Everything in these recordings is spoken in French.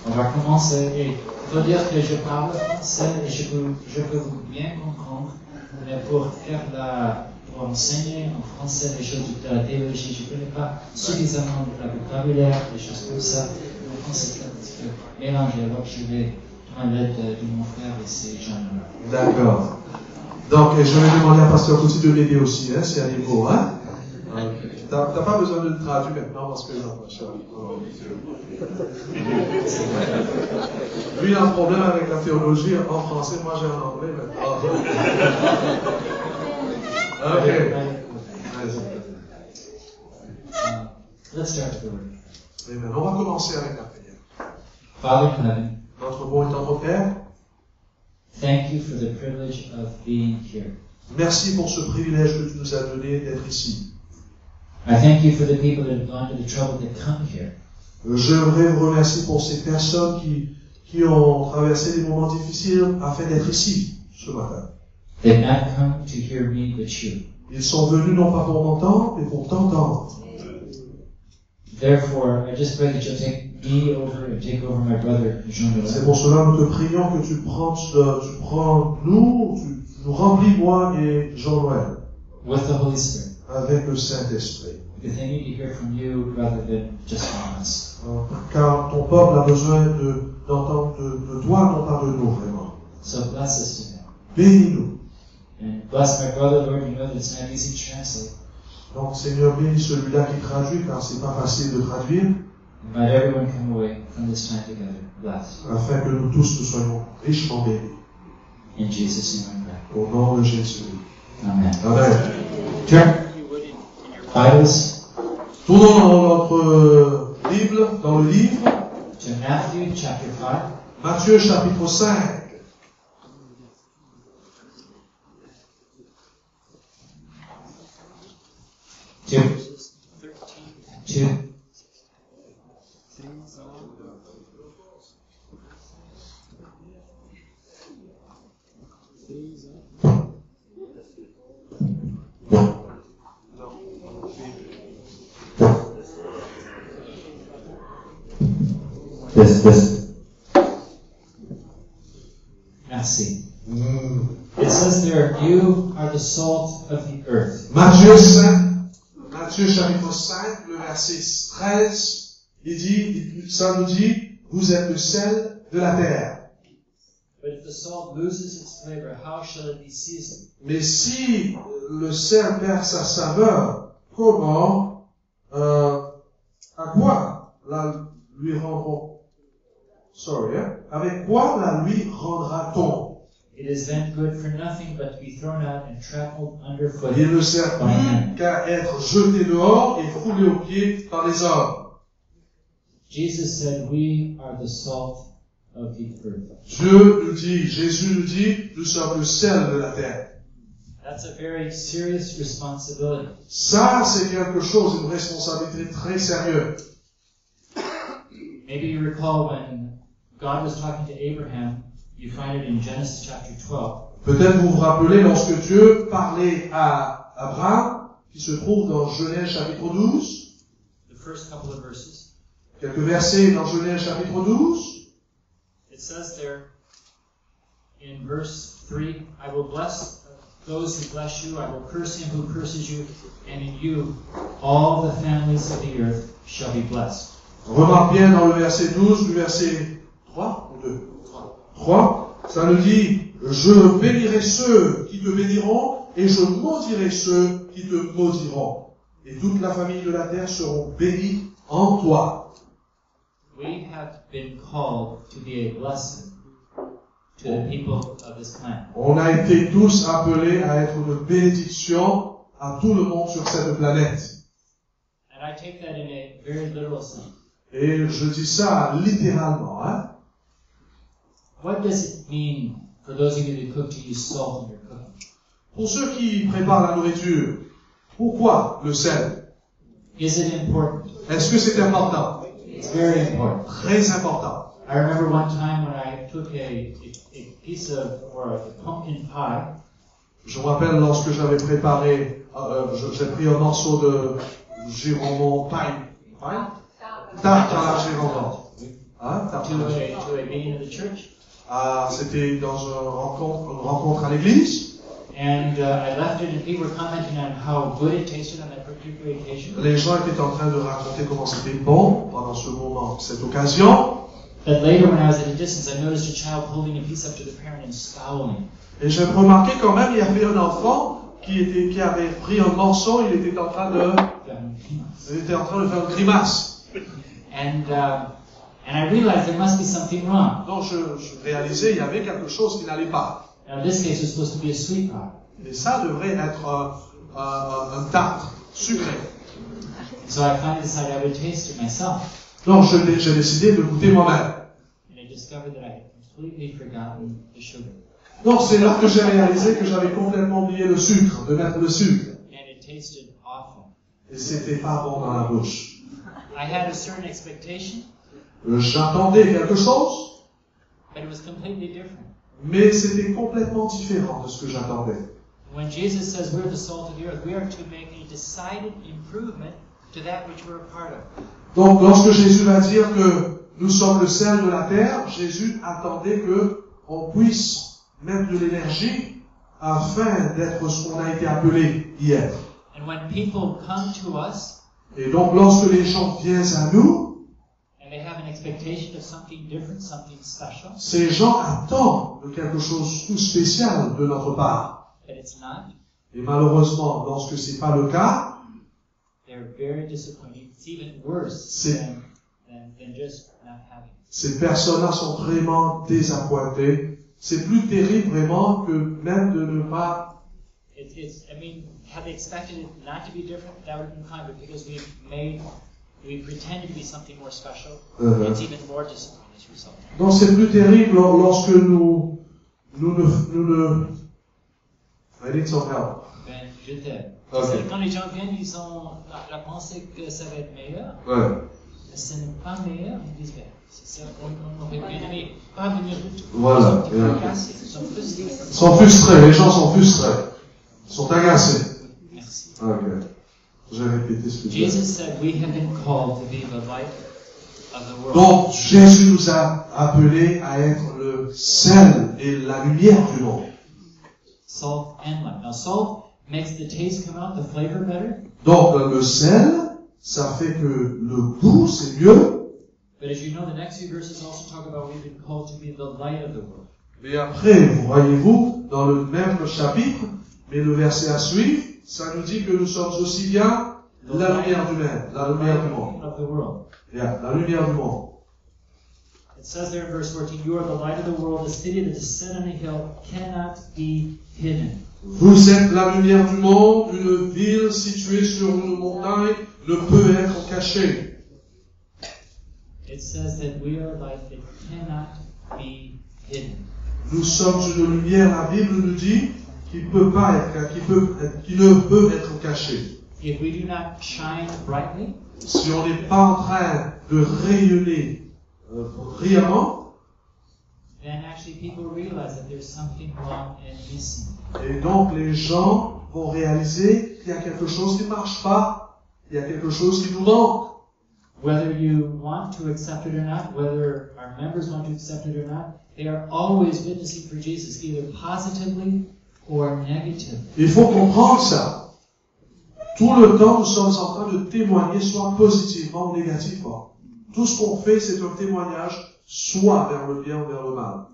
On va commencer et il faut dire que je parle français et je peux vous bien comprendre, mais pour enseigner en français les choses de la théologie, je ne connais pas suffisamment de vocabulaire, des choses comme ça. Le français est un petit peu mélangé, alors je vais prendre l'aide de mon frère et c'est Jean-Noël. D'accord. Donc, je vais demander à Pasteur Couty de m'aider aussi, hein, c'est à niveau, hein. T'as pas besoin de le traduire maintenant parce que non, lui, il a un problème avec la théologie en français, moi j'ai en anglais maintenant. Ok. Let's start with the word. Amen. On va commencer avec la prière. Father in heaven, Notre bon et tendre Père, thank you for the privilege of being here. merci pour ce privilège que tu nous as donné d'être ici. I thank you for the people that have gone to the trouble to come here. Je voudrais vous remercier pour ces personnes qui ont traversé des moments difficiles afin d'être ici ce matin. They've not come to hear me but you. Ils sont venus non pas pour m'entendre, mais pour t'entendre. Therefore, I just pray that you'll take me over and take over my brother, Jean-Noël. C'est pour cela que nous te prions que tu nous remplis, moi et Jean-Noël, With the Holy Spirit. avec le Saint-Esprit. Because they need to hear from you rather than just from us. Car ton peuple a besoin d'entendre de toi, non pas de nous, vraiment. So bless us today. Bénis-nous. And bless my brother, Lord. You know that it's not easy to translate. Donc, Seigneur, bénis celui-là qui traduit, car c'est pas facile de traduire, And let everyone come away from this time together blessed. afin que nous tous nous soyons richement bénis. In Jesus' name I pray. Au nom de Jésus. Amen. Amen. Turn Bibles Tournons dans notre Bible, dans le livre, to Matthew chapter 5. Matthieu chapitre 5. Two. Yes. Merci. It says there, you are the salt of the earth. Matthieu chapitre 5, le verset 13, ça nous dit, vous êtes le sel de la terre. But if the salt loses its flavor, how shall it be seasoned? Mais si le sel perd sa saveur, comment, à quoi lui rendront? Avec quoi la lui rendra-t-on? It is then good for nothing but to be thrown out and trampled underfoot. Il ne sert by men. plus qu'à être jeté dehors et foulé aux pieds par les hommes. Jesus said, we are the salt of the earth. Jésus nous dit, nous sommes le sel de la terre. That's a very serious responsibility. Ça, c'est quelque chose, une responsabilité très sérieuse. Maybe you recall when God was talking to Abraham, you find it in Genesis chapter 12. Peut-être vous vous rappelez lorsque Dieu parlait à Abraham, qui se trouve dans Genèse chapitre 12, The first couple of verses. quelques versets dans Genèse chapitre 12, It says there in verse 3, I will bless those who bless you, I will curse him who curses you, and in you all the families of the earth shall be blessed. remarque bien dans le verset 12, du verset 3 ou 2 3, ça nous dit, je bénirai ceux qui te béniront et je maudirai ceux qui te maudiront. Et toute la famille de la terre seront bénies en toi. We have been called to be a blessing to the people of this planet. On a été tous appelés à être une bénédiction à tout le monde sur cette planète. And I take that in a very literal sense. Et je dis ça littéralement, hein. What does it mean for those of you that cook to use salt in your cooking? Pour ceux qui préparent la nourriture, pourquoi le sel? Is it important? Est-ce que c'est important? It's very important. Très important. I remember one time when I took a piece of, or a pumpkin pie. Je me rappelle lorsque j'avais préparé, j'ai pris un morceau de girondin, tarte à la girondin. Hein, to a meeting of the church. C'était dans une rencontre à l'église. And I left it, and people were commenting on how good it tasted on that particular occasion. Les gens étaient en train de raconter comment c'était bon pendant ce moment, cette occasion. But later, when I was at a distance, I noticed a child holding a piece up to the parent and scowling. Et j'ai remarqué quand même, il y avait un enfant qui avait pris un morceau, il était en train de faire une grimace. And I realized there must be something wrong. Donc je réalisais, il y avait quelque chose qui n'allait pas. Now, in this case, it's supposed to be a sweet pot. Et ça devrait être un tartre sucré. So I finally decided I would taste it myself. Donc j'ai décidé de goûter moi-même. And I discovered that I had completely forgotten the sugar. Donc c'est là que j'ai réalisé que j'avais complètement oublié le sucre, de mettre le sucre. And it tasted awful. Et c'était pas bon dans la bouche. I had a certain expectation. J'attendais quelque chose, But it was completely different. mais c'était complètement différent de ce que j'attendais. When Jesus says we're the salt of the earth, we are to make a decided improvement to that which we're a part of. Donc lorsque Jésus va dire que nous sommes le sel de la terre, Jésus attendait que on puisse mettre de l'énergie afin d'être ce qu'on a été appelé hier. And when people come to us, Et donc lorsque les gens viennent à nous, and they have an expectation of something different, something special, ces gens attendent de quelque chose de tout spécial de notre part. but it's not, Et malheureusement, lorsque c'est pas le cas, they're very disappointed. It's even worse than just not having it. ces personnes-là sont vraiment désappointées. C'est plus terrible vraiment que même de ne pas. Had they expected it not to be different, that would have been fine, but because we pretended to be something more special, it's even more disappointing as a result. Donc c'est plus terrible lorsque nous ne. I need some help. Ben, je t'aide. Okay. Quand les gens viennent, ils ont la pensée que ça va être meilleur. Ouais. Mais ce n'est pas meilleur, ils disent, c'est ça, on aurait bien aimé pas venir du tout. Voilà. Ils sont frustrés. Ils sont frustrés, les gens sont frustrés. Ils sont agacés. Merci. Ok. J'ai répété ce que j'ai dit. Jesus said we have been called to be the light of the world. Donc Jésus nous a appelés à être le sel et la lumière du monde. Salt and light. Now salt makes the taste come out, the flavor better. Donc le sel, ça fait que le goût c'est mieux. But as you know, the next few verses also talk about we've been called to be the light of the world. Mais après, voyez-vous, dans le même chapitre, mais le verset à suivre, ça nous dit que nous sommes aussi bien la lumière du monde, la lumière du monde. Of the world. Yeah, la lumière du monde. It says there in verse 14, you are the light of the world, a city that is set on a hill cannot be hidden. Vous êtes la lumière du monde, une ville située sur une montagne ne peut être cachée. It says that we are light that cannot be hidden. Nous sommes une lumière, la Bible nous dit, qui ne peut être cachée. If we do not shine brightly, Si on n'est pas en train de rayonner brillamment, then actually people realize that there's something wrong and missing. et donc les gens vont réaliser qu'il y a quelque chose qui ne marche pas, il y a quelque chose qui nous manque. Whether you want to accept it or not, whether our members want to accept it or not, they are always witnessing for Jesus, either positively or negatively. Il faut comprendre ça. Tout le temps, nous sommes en train de témoigner, soit positivement ou négativement. Tout ce qu'on fait, c'est un témoignage, soit vers le bien ou vers le mal.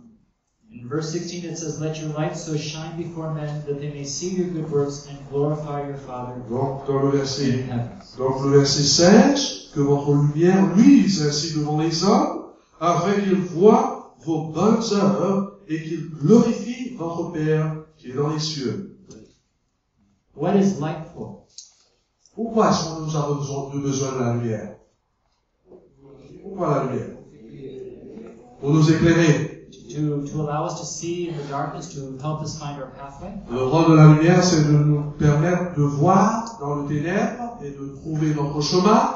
In verse 16 it says, let your light so shine before men that they may see your good works and glorify your Father Donc, dans le in verset, heaven. donc le verset 16, que votre lumière luise ainsi devant les hommes, afin qu'ils voient vos bonnes œuvres et qu'ils glorifient votre Père qui est dans les cieux. What is light for? Pourquoi est-ce qu'on nous a besoin de la lumière? Pourquoi la lumière? Pour nous éclairer. To allow us to see in the darkness, to help us find our pathway. Le rôle de la lumière, c'est de nous permettre de voir dans le ténèbre et de trouver notre chemin.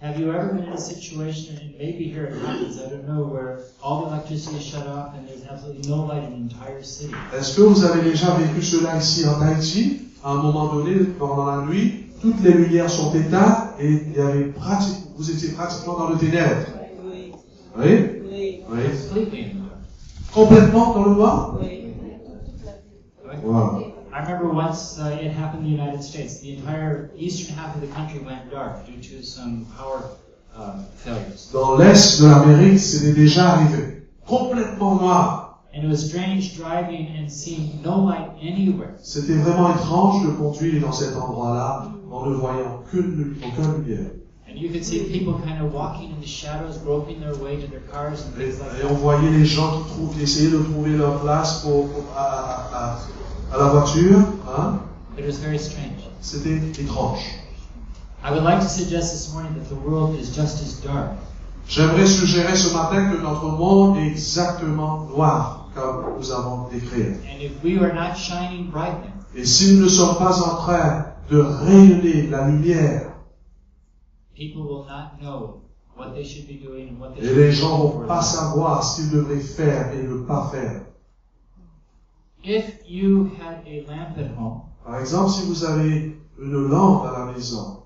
Have you ever been in a situation, and maybe here it happens, I don't know, where all the electricity is shut off and there's absolutely no light in the entire city? Est-ce que vous avez déjà vécu cela ici en Haïti? À un moment donné, pendant la nuit, toutes les lumières sont éteintes et vous étiez pratiquement dans le ténèbre. Oui? Oui. Oui. Completely in the dark. Complètement dans le noir? Oui. Voilà. I remember once it happened in the United States. The entire eastern half of the country went dark due to some power failures. Dans l'est de l'Amérique, c'était déjà arrivé. Complètement noir. And it was strange driving and seeing no light anywhere. C'était vraiment étrange de conduire dans cet endroit-là en ne voyant aucune lumière. And you could see people kind of walking in the shadows, groping their way to their cars and things like Et that. on voyait les gens qui essayaient de trouver leur place à la voiture. Hein? It was very strange. C'était étrange. I would like to suggest this morning that the world is just as dark. J'aimerais suggérer ce matin que notre monde est exactement noir, comme nous avons décrit. And if we are not shining brightly, Et si nous ne sommes pas en train de rayonner la lumière, people will not know what they should be doing and what they et should les be gens doing vont for pas them. savoir ce qu'ils devraient faire et ne pas faire. If you had a lamp at home Par exemple, si vous avez une lampe à la maison,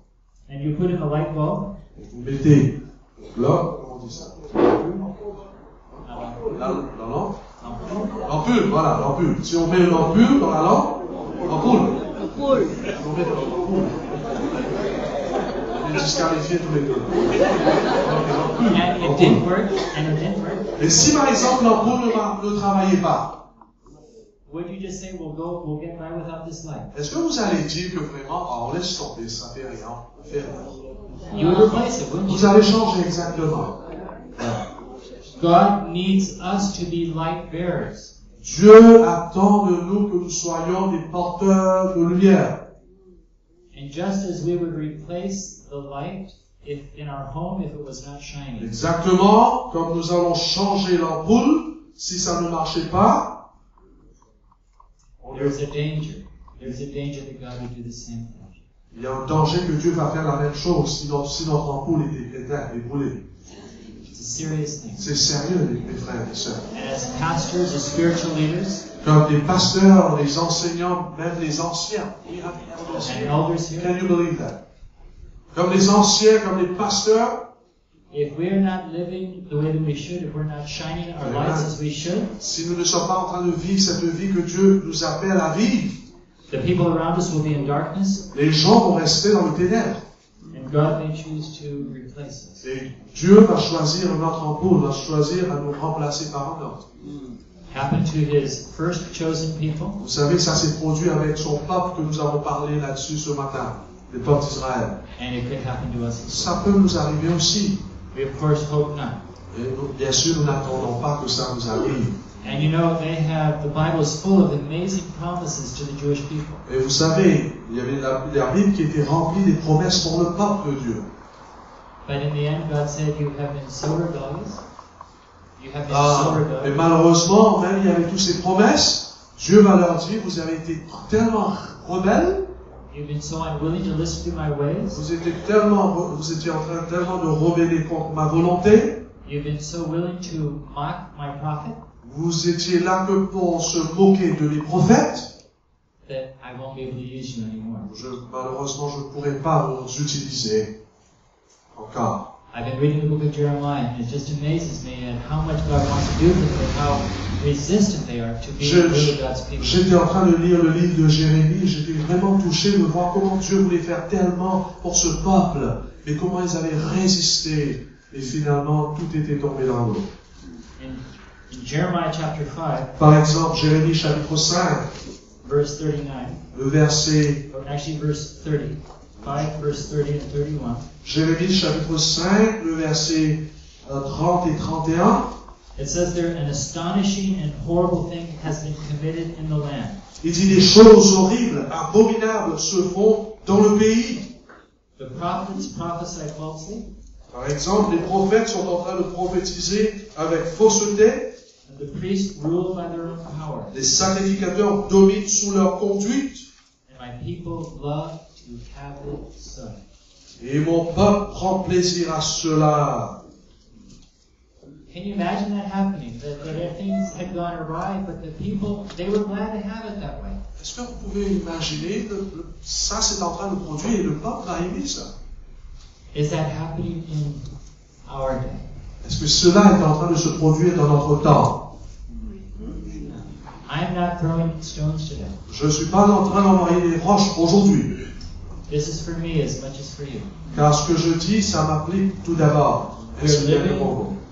and you put in a light bulb, vous mettez là, comment on dit ça? La lampe? L'ampoule, voilà, l'ampoule. Si on met une ampoule dans la lampe, ampoule. On met de l'ampoule. On est disqualifiés tous les deux. and it didn't work, Et si par exemple l'ampoule ne travaillait pas, would you just say, we'll get by without this light? est-ce que vous allez dire que vraiment, on laisse tomber, ça fait rien, on fait rien? You would replace it, wouldn't Vous you? allez changer exactement. God needs us to be light bearers. Dieu attend de nous que nous soyons des porteurs de lumière. And just as we would replace the light if in our home if it was not shining, Exactement comme nous allons changer l'ampoule si ça ne marchait pas. there's a danger. There's a danger that God would do the same thing. Il y a un danger que Dieu va faire la même chose si notre ampoule était éteinte et brûlée. It's a serious thing. C'est sérieux, mes frères et sœurs. And as pastors, as spiritual leaders, Comme les pasteurs, les enseignants, même les anciens. and elders here, Can you believe that? Comme les anciens, comme les pasteurs, if we're not living the way that we should, if we're not shining our lights as we should, si nous ne sommes pas en train de vivre cette vie que Dieu nous appelle à vivre, the people around us will be in darkness, les gens vont rester dans le ténèbre. and God may choose to replace us. Et Dieu va choisir notre ampoule, va choisir à nous remplacer par un autre. Happened to His first chosen people, Vous savez, ça s'est produit avec son peuple que nous avons parlé là-dessus ce matin, le peuple d'Israël. and it could happen to us as well. Ça peut nous arriver aussi. We of course hope not. Et bien sûr, nous n'attendons pas que ça nous arrive. And you know, the Bible is full of amazing promises to the Jewish people. Et vous savez, il y avait la Bible qui était remplie des promesses pour le peuple de Dieu. But in the end, God said, you have been so rebellious. You have been so Mais rebellious. malheureusement, même il y avait toutes ces promesses, Dieu va leur dire, vous avez été tellement rebelles, You've been so unwilling to listen to my ways. vous étiez en train tellement de rebeller contre ma volonté, You've been so willing to mock my prophet vous étiez là que pour se moquer de mes prophètes, that I won't be able to use you anymore. malheureusement, je ne pourrai pas vous utiliser encore. I've been reading the book of Jeremiah, and it just amazes me at how much God wants to do for them, and how resistant they are to being with God's people. J'étais en train de lire le livre de Jérémie, j'étais vraiment touché de voir comment Dieu voulait faire tellement pour ce peuple, mais comment ils avaient résisté, et finalement tout était tombé dans l'eau. In Jeremiah chapter 5, Par exemple, Jérémie chapitre 5, verse 39, le verset, or actually verse 30, 5 verse 30 and 31, Jérémie chapitre 5, le verset 30 et 31, it says there, an astonishing and horrible thing has been committed in the land. il dit des choses horribles, abominables se font dans le pays. The prophets prophesy falsely, Par exemple, les prophètes sont en train de prophétiser avec fausseté, and the priests rule by their own power. les sacrificateurs dominent sous leur conduite, And my people love to have it so. et mon peuple prend plaisir à cela. Can you imagine that happening? That things had gone awry, but the people, they were glad to have it that way. Est-ce que vous pouvez imaginer que ça c'est en train de produire et le peuple va aimer ça? Is that happening in our day? Est-ce que cela est en train de se produire dans notre temps? I'm not throwing stones today. Je ne suis pas en train d'envoyer des roches aujourd'hui. This is for me as much as for you. Car ce que je dis, ça m'applique tout d'abord.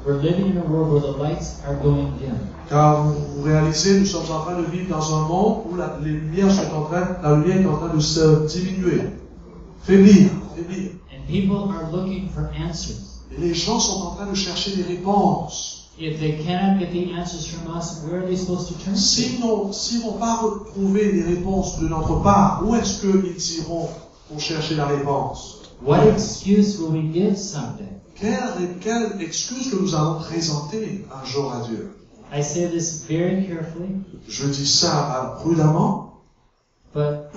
We're living in a world where the lights are going dim. Car vous réalisez, nous sommes en train de vivre dans un monde où la lumière est en train de se diminuer, faiblir. And people are looking for answers. Et les gens sont en train de chercher des réponses. If they cannot get the answers from us, where are they supposed to turn to? S'ils n'ont pas retrouvé les réponses de notre part, où est-ce qu'ils iront pour chercher la réponse? What excuse will we give someday? Quelle excuse que nous allons présenter un jour à Dieu? I say this very carefully, Je dis ça prudemment, but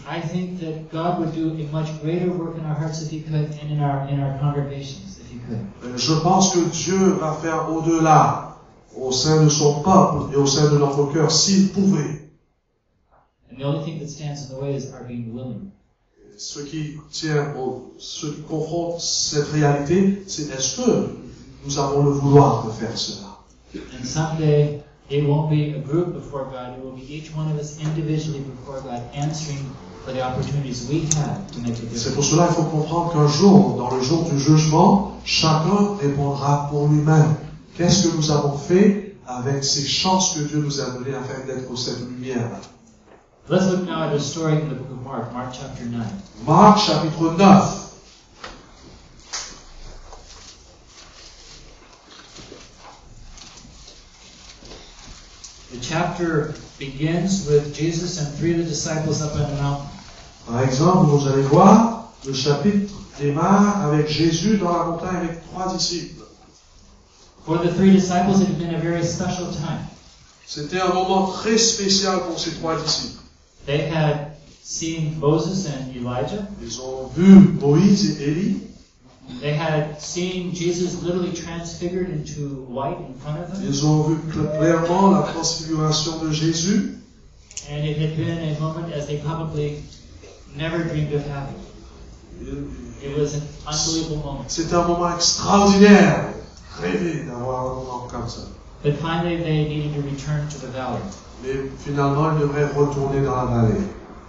I think that God would do a much greater work in our hearts if He could, and in our congregations if He could. Je pense que Dieu va faire au-delà au sein de son peuple et au sein de notre cœur s'il pouvait. And the only thing that stands in the way is our being willing. Ce qui confronte cette réalité, c'est est-ce que nous avons le vouloir de faire cela? And someday it won't be a group before God, it will be each one of us individually before God, answering for the opportunities we have to make a difference. C'est pour cela qu'il faut comprendre qu'un jour, dans le jour du jugement, chacun répondra pour lui-même. Qu'est-ce que nous avons fait avec ces chances que Dieu nous a données afin d'être cette lumière? Let's look now at a story in the book of Mark, Mark chapter 9. Marc chapitre 9. The chapter begins with Jesus and three of the disciples up on the mountain. Par exemple, vous allez voir, le chapitre démarre avec Jésus dans la montagne avec 3 disciples. For the three disciples, it had been a very special time. C'était un moment très spécial pour ces 3 disciples. They had seen Moses and Elijah. Ils ont vu Moïse et Élie. They had seen Jesus literally transfigured into white in front of them. Ils ont vu clairement la transfiguration de Jésus. And it had been a moment as they probably never dreamed of having. It was an unbelievable moment. C'est un moment extraordinaire. Rêver d'avoir un moment comme ça. But finally they needed to return to the valley. Mais finalement, ils devraient retourner dans la vallée.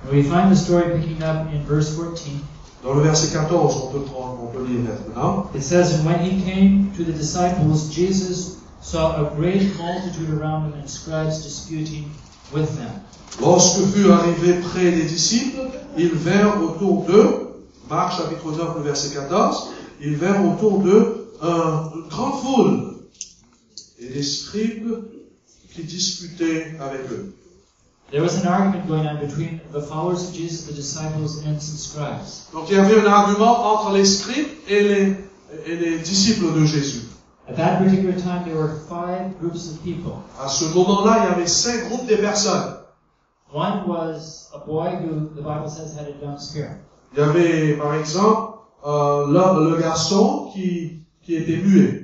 And we find the story picking up in verse 14. Dans le verset 14, on peut lire maintenant. It says, And when he came to the disciples, Jesus saw a great multitude around him and scribes disputing with them. Lorsque fut arrivé près des disciples, ils vinrent autour d'eux, Marc chapitre 9, le verset 14, ils vinrent autour d'eux une grande foule et des scribes qui disputaient avec eux. There was an argument going on between the followers of Jesus, the disciples, and some scribes. Donc il y avait un argument entre les scribes et les disciples de Jésus. At that particular time, there were 5 groups of people. À ce moment-là, il y avait 5 groupes de personnes. One was a boy who, the Bible says, had a dumb spirit. Il y avait, par exemple, le garçon qui était muet.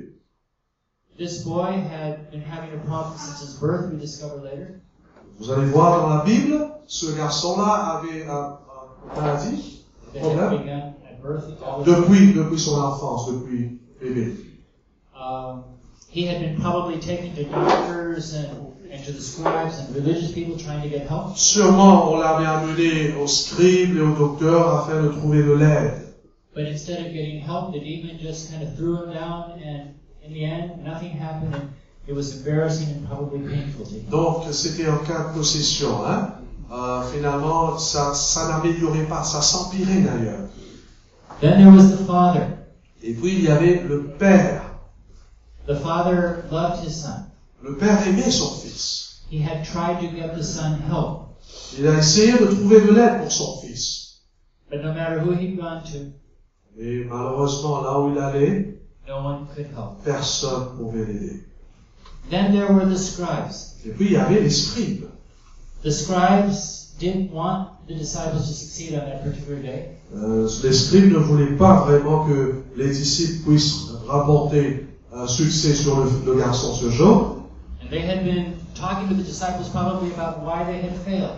This boy had been having a problem since his birth, we discover later. Vous allez voir dans la Bible, ce garçon-là avait un maladie, That problème, had begun at birth. All the depuis son enfance, depuis bébé. He had been probably taken to doctors and to the scribes and religious people trying to get help. Sûrement, on l'avait amené aux scribes et aux docteurs afin de trouver de l'aide. But instead of getting help, the demon just kind of threw him down, and in the end, nothing happened, and it was embarrassing and probably painful to him. Donc, c'était un cas de possession. Hein? Finalement, ça n'améliorait pas, ça s'empirait d'ailleurs. Then there was the father. Et puis, il y avait le père. The father loved his son. Le père aimait son fils. He had tried to get the son help. Il a essayé de trouver de l'aide pour son fils. But no matter who he'd gone to, Et malheureusement, là où il allait, no one could help. personne ne pouvait l'aider. Then there were the scribes. Et puis, il y avait les scribes. The scribes didn't want the disciples to succeed on that particular day. Les scribes ne voulaient pas vraiment que les disciples puissent rapporter un succès sur le garçon ce jour. And they had been talking to the disciples probably about why they had failed.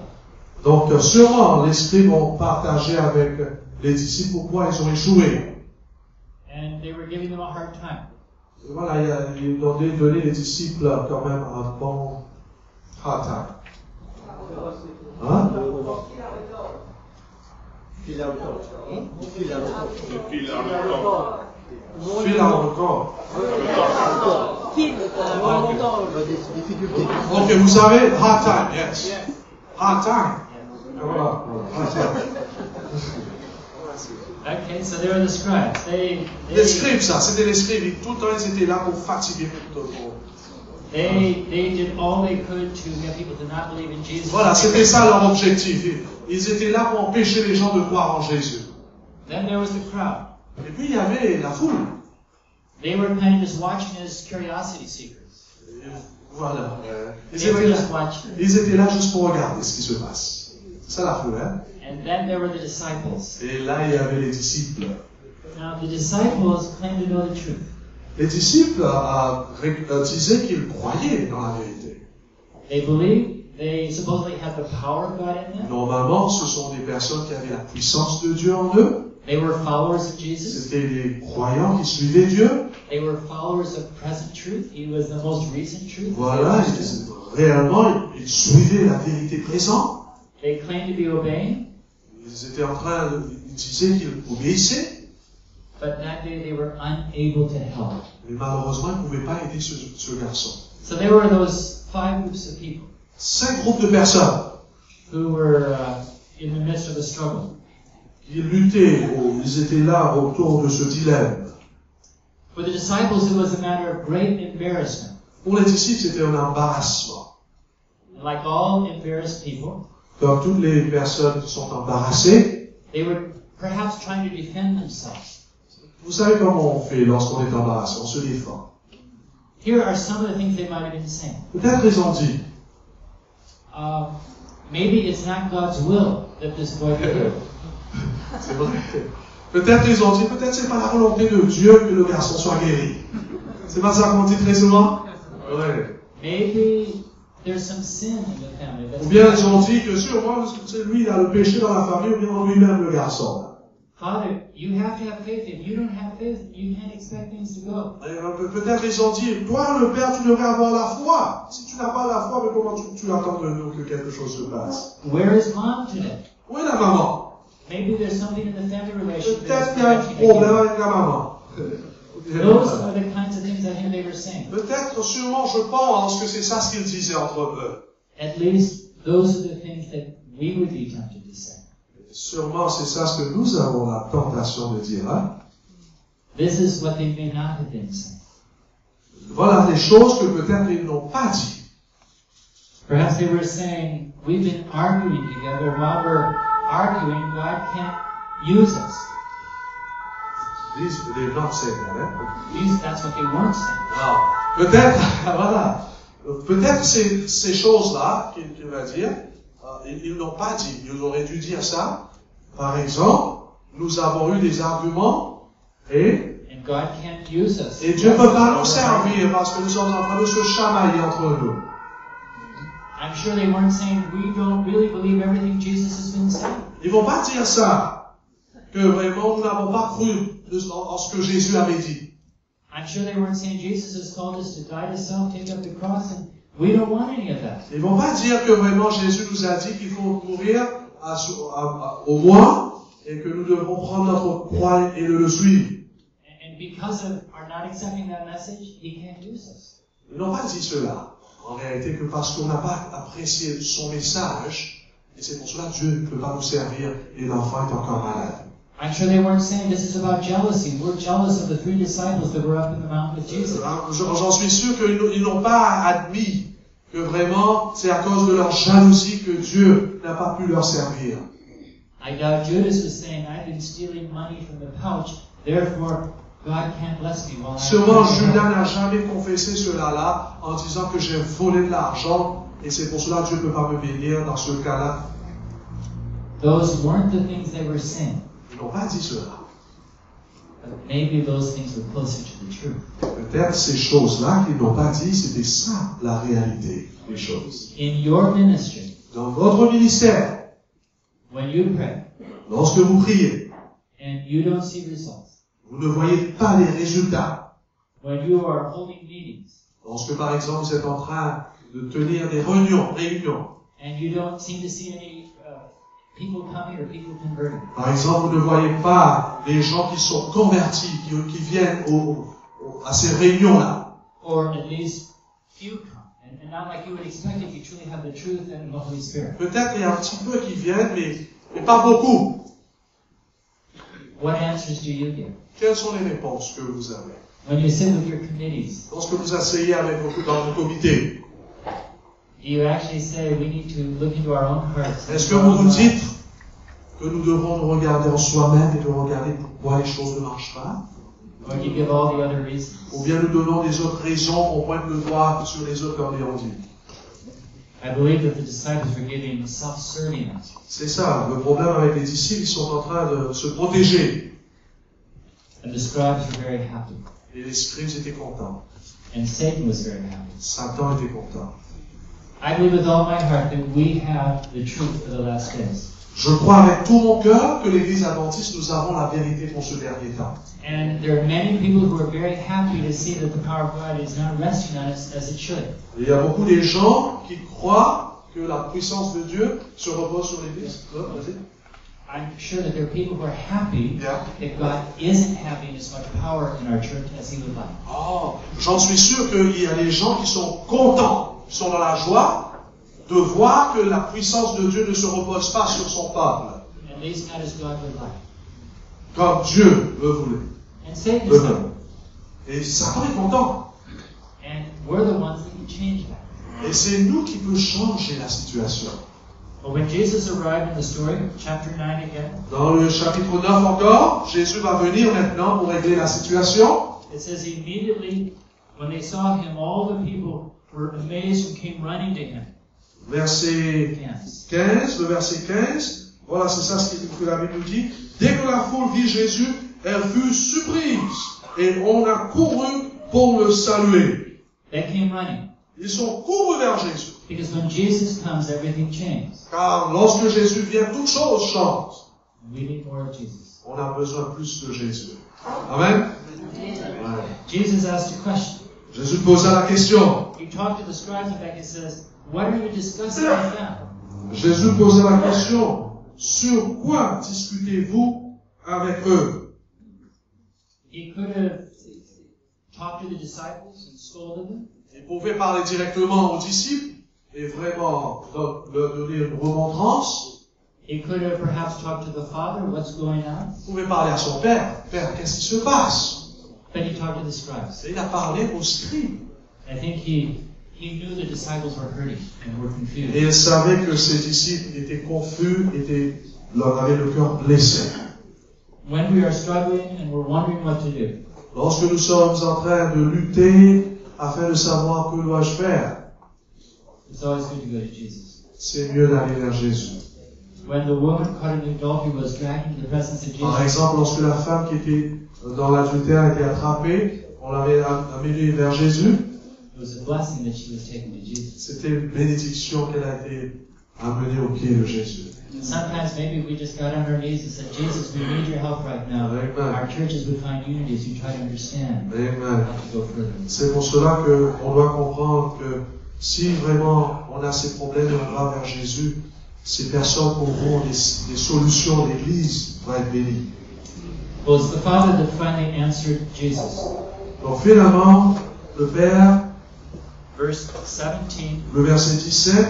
Donc, sûrement, les scribes ont partagé avec les disciples pourquoi ils ont échoué. And they were giving them a hard time. Et voilà, il a donné les disciples quand même un bon hard time. Hein? Fil à record. Ok, vous savez, hard time, yes. Hard time. Voilà. Okay, so they were the scribes. Les scribes, ça, c'était les scribes. Tout le temps, ils étaient là pour fatiguer tout le monde. They did all they could to get people to not believe in Jesus. Voilà, c'était ça leur objectif. Ils étaient là pour empêcher les gens de croire en Jésus. Then there was the crowd. Et puis il y avait la foule. They were kind of just watching as curiosity seekers. Voilà. They were just watching. Ils étaient là juste pour regarder ce qui se passe. C'est ça la foule, hein? And then there were the disciples. Et là, il y avait les disciples. Now the disciples claimed to know the truth. Les disciples disaient qu'ils croyaient dans la vérité. They believed, they supposedly had the power of God in them. Normalement, ce sont des personnes qui avaient la puissance de Dieu en eux. They were followers of Jesus. C'était des croyants qui suivaient Dieu. They were followers of present truth. He was the most recent truth. Voilà, réellement, ils suivaient la vérité présente. They claimed to be obeying. Ils étaient en train ils disaient qu'ils obéissaient. But that day they were unable to help. Mais malheureusement, ils ne pouvaient pas aider ce garçon. So there were those 5 groups of people 5 groupes de personnes who were in the midst of a struggle. qui luttaient, ils étaient là autour de ce dilemme. For the disciples, it was a matter of great embarrassment. Pour les disciples, c'était un embarrassement. Like all embarrassed people, Comme toutes les personnes qui sont embarrassées, they were perhaps trying to defend themselves. vous savez comment on fait lorsqu'on est embarrassé, on se défend. Here are some of the things they might have been saying. Peut-être ils ont dit, Maybe it's not God's will that this boy be healed. c'est vrai. Peut-être ils ont dit, peut-être c'est pas la volonté de Dieu que le garçon soit guéri. C'est pas ça qu'on dit très souvent? Ouais. Maybe there's some sin in the family. Ou bien ils ont dit que sûrement, c'est lui, il a le péché dans la famille, ou bien en lui-même, le garçon. Father, you have to have faith. If you don't have faith, you can't expect things to go. Peut-être ils ont dit, toi le Père, tu devrais avoir la foi. Si tu n'as pas la foi, mais comment tu attends de nous que quelque chose se passe? Where is mom today? Où est la maman? Maybe there's something in the family relationship. Peut-être qu'il y a un problème avec la maman. Those are the kinds of things I think they were saying. Peut-être, sûrement, je pense que c'est ça ce qu'ils disaient entre eux. At least those are the things that we would be tempted to say. Sûrement, c'est ça ce que nous avons la tentation de dire. Hein? This is what they may not have been saying. Voilà des choses que peut-être ils n'ont pas dit. Perhaps they were saying, we've been arguing together. While we're arguing, God can't use us. These, they're not saying that, hein? That's what they weren't saying. Non. Peut-être, voilà. Peut-être ces choses-là qu'il va dire, ils n'ont pas dit. Ils auraient dû dire ça. Par exemple, nous avons eu des arguments et God can't use us. Dieu ne peut pas nous servir parce que nous sommes en train de se chamailler entre nous. I'm sure they weren't saying we don't really believe everything Jesus has been saying. Ils vont pas dire ça, que vraiment nous n'avons pas cru en ce que Jésus avait dit. I'm sure they weren't saying Jesus has called us to die to self, take up the cross, and we don't want any of that. Ils vont pas dire que vraiment Jésus nous a dit qu'il faut mourir au moi et que nous devons prendre notre croix et le suivre. And because of our not accepting that message, He can't use us. Ils n'ont pas dit cela. En réalité, que parce qu'on n'a pas apprécié son message, et c'est pour cela que Dieu ne peut pas nous servir et l'enfant est encore malade. I'm sure they weren't saying this is about jealousy. We're jealous of the 3 disciples that were up in the mountain with Jesus. J'en suis sûr qu'ils n'ont pas admis que vraiment c'est à cause de leur jalousie que Dieu n'a pas pu leur servir. I doubt Judas was saying, I've been stealing money from the pouch, therefore God can't bless me while I'm Sûrement Judas n'a jamais confessé cela là en disant que j'ai volé de l'argent et c'est pour cela que Dieu ne peut pas me bénir dans ce cas-là. Those weren't the things they were saying. Ils n'ont pas dit cela. But maybe those things were closer to the truth. Peut-être ces choses-là qu'ils n'ont pas dit, c'était ça la réalité des choses. In your ministry, Dans votre ministère, when you pray lorsque vous priez, and you don't see results, vous ne voyez pas les résultats. when you are holding meetings Lorsque, par exemple, vous êtes en train de tenir des réunions, and you don't seem to see any people coming or people converting. Par exemple, vous ne voyez pas les gens qui sont convertis, qui viennent à ces réunions-là. Or at least few come. And not like you would expect if you truly have the truth and the Holy Spirit. Peut-être il y a un petit peu qui viennent, mais pas beaucoup. What answers do you give? Quelles sont les réponses que vous avez? When you sit with your committees, Lorsque vous asseyez avec dans vos comités, do you actually say we need to look into our own hearts? est-ce que vous vous dites que nous devons nous regarder en soi-même et de regarder pourquoi les choses ne marchent pas? Or do you give all the other reasons? Ou bien nous donnons des autres raisons, on pointe le doigt sur les autres comme Léon dit? I believe that the disciples were giving self-serving answers. C'est ça, le problème avec les disciples, ils sont en train de se protéger. And the scribes were very happy. Et les scribes étaient contents. And Satan was very happy. Satan était content. I believe with all my heart that we have the truth for the last days. Je crois avec tout mon cœur que l'Église adventiste, nous avons la vérité pour ce dernier temps. And there are many people who are very happy to see that the power of God is not resting on us as it should. Il y a beaucoup de gens qui croient que la puissance de Dieu se repose sur l'Église. I'm sure that there are people who are happy Yeah. that God isn't having as much power in our church as He would like. Oh, j'en suis sûr qu'il y a des gens qui sont contents, qui sont dans la joie de voir que la puissance de Dieu ne se repose pas sur son peuple, At least not as God would like. comme Dieu le voulait. And Satan Le is veut. happy. Et Satan est content. And we're the ones that can change that. Et c'est nous qui peut changer la situation. But when Jesus arrived in the story, chapter 9 again, Dans le chapitre 9 encore, Jésus va venir maintenant pour régler la situation. it says immediately when they saw him, all the people were amazed and came running to him. Verset Yes. 15, le verset 15, voilà, c'est ça ce que la Bible nous dit. Dès que la foule vit Jésus, elle fut surprise et on a couru pour le saluer. They came running. Ils sont courus vers Jésus. Because when Jesus comes, everything changes. Car lorsque Jésus vient, toutes choses changent. We need more of Jesus. On a besoin plus de Jésus. Amen. Ouais. Jesus asked a question. Jésus posa la question. He talked to the scribes, in fact, he says, what are you discussing with them? Jésus posa la question. Sur quoi discutez-vous avec eux? He could have talked to the disciples and scolded them. Il pouvait parler directement aux disciples et vraiment leur donner une remontrance. He could have perhaps talked to the Father, what's going on? Il pouvait parler à son père. Père, qu'est-ce qui se passe? But he talked to the scribes. Et il a parlé aux scribes. I think he knew the disciples were hurting and were confused. Et il savait que ses disciples étaient confus, leur avaient le cœur blessé. When we are struggling and we're wondering what to do, Lorsque nous sommes en train de lutter afin de savoir que dois-je faire, it's always good to go to Jesus. c'est mieux d'aller vers Jésus. When the woman caught in adultery was dragged into the presence of Par Jesus, exemple, lorsque la femme qui était dans l'adultère était attrapée, on l'avait amenée vers Jésus. it was a blessing that she was taken to Jesus. C'était une bénédiction qu'elle a été amenée au pied de Jésus. Sometimes maybe we just got on our knees and said, Jesus, we need your help right now. Amen. Our churches would find unity as we try to understand Amen. how to go further. C'est pour cela qu'on doit comprendre que si vraiment on a ces problèmes et on va vers Jésus, ces personnes auront des solutions, l'Église va être bénie. Well, it's the Father that finally answered Jesus. Donc finalement, le Père, Verse 17 le verset 17,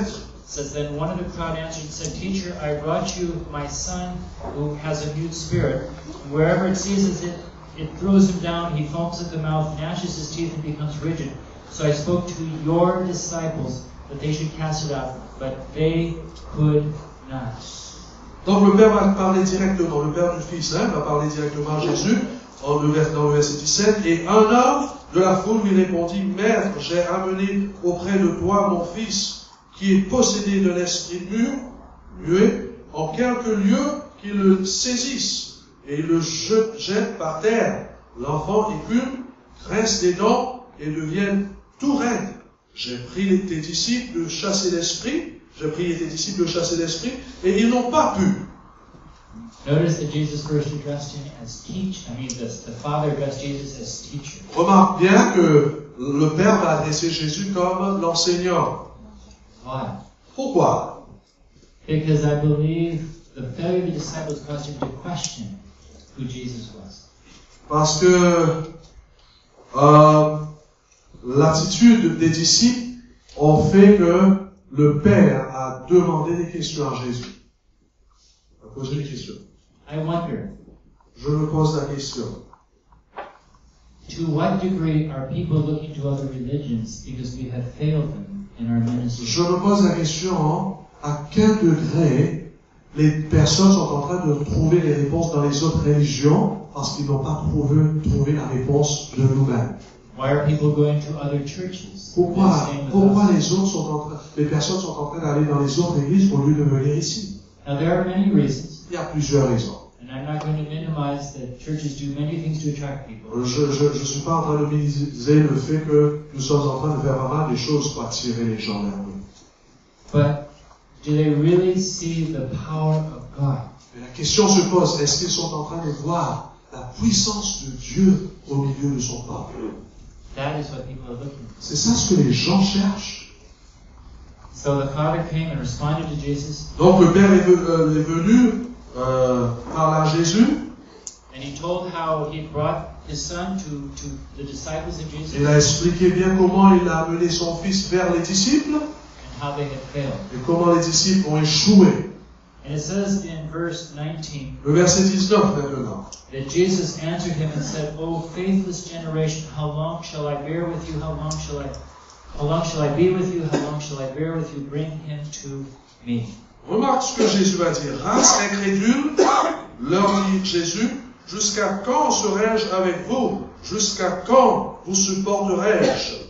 says, Then one of the crowd answered and said, Teacher, I brought you my son who has a mute spirit. Wherever it seizes it, it throws him down. He foams at the mouth, gnashes his teeth, and becomes rigid. So I spoke to your disciples that they should cast it out, but they could not. donc le Père va parler directement, le Père du Fils va parler directement à Jésus dans le verset 17. Et un homme de la foule lui répondit, Maître, j'ai amené auprès de toi mon fils qui est possédé d'un esprit muet, en quelque lieu qu'il le saisisse et il le jette par terre. L'enfant écume, grince des dents et devient tout raide. J'ai prié tes disciples de chasser l'esprit, et ils n'ont pas pu. Notice that Jesus first addressed him as teacher. The Father addressed Jesus as teacher. Remarque bien que le Père va adresser Jésus comme l'enseignant. Why? Pourquoi? Because I believe the failure of the disciples caused him to question who Jesus was. Parce que l'attitude des disciples ont fait que le Père a demandé des questions à Jésus. Il a posé des questions. I wonder, Je me pose la question. to what degree are people looking to other religions because we have failed them in our ministry? Je me pose la question, à quel degré les personnes sont en train de trouver les réponses dans les autres religions parce qu'ils n'ont pas trouvé la réponse de nous-mêmes. Why are people going to other churches? Pourquoi Us? les personnes sont en train d'aller dans les autres églises au lieu de venir ici? Now there are many reasons, Il y a plusieurs raisons. and I'm not going to minimize that churches do many things to attract people. Je suis pas en train de minimiser le fait que nous sommes en train de faire vraiment des choses pour attirer les gens vers nous. But do they really see the power of God? Mais la question se pose, est-ce qu'ils sont en train de voir la puissance de Dieu au milieu de son peuple? That is what people are looking for. C'est ça ce que les gens cherchent. So the Father came and responded to Jesus, Donc le Père est venu parler à Jésus. and he told how he brought his son to the disciples of Jesus Il a expliqué bien comment il a amené son fils vers les disciples and how they had failed. et comment les disciples ont échoué. And it says in verse 19 Le verset 19 maintenant. that Jesus answered him and said, "O faithless generation, how long shall I bear with you? How long shall I be with you? How long shall I bear with you? Bring him to me." Remarque ce que Jésus va dire. Race incrédule, leur dit Jésus, jusqu'à quand serai-je avec vous? Jusqu'à quand vous supporterai-je?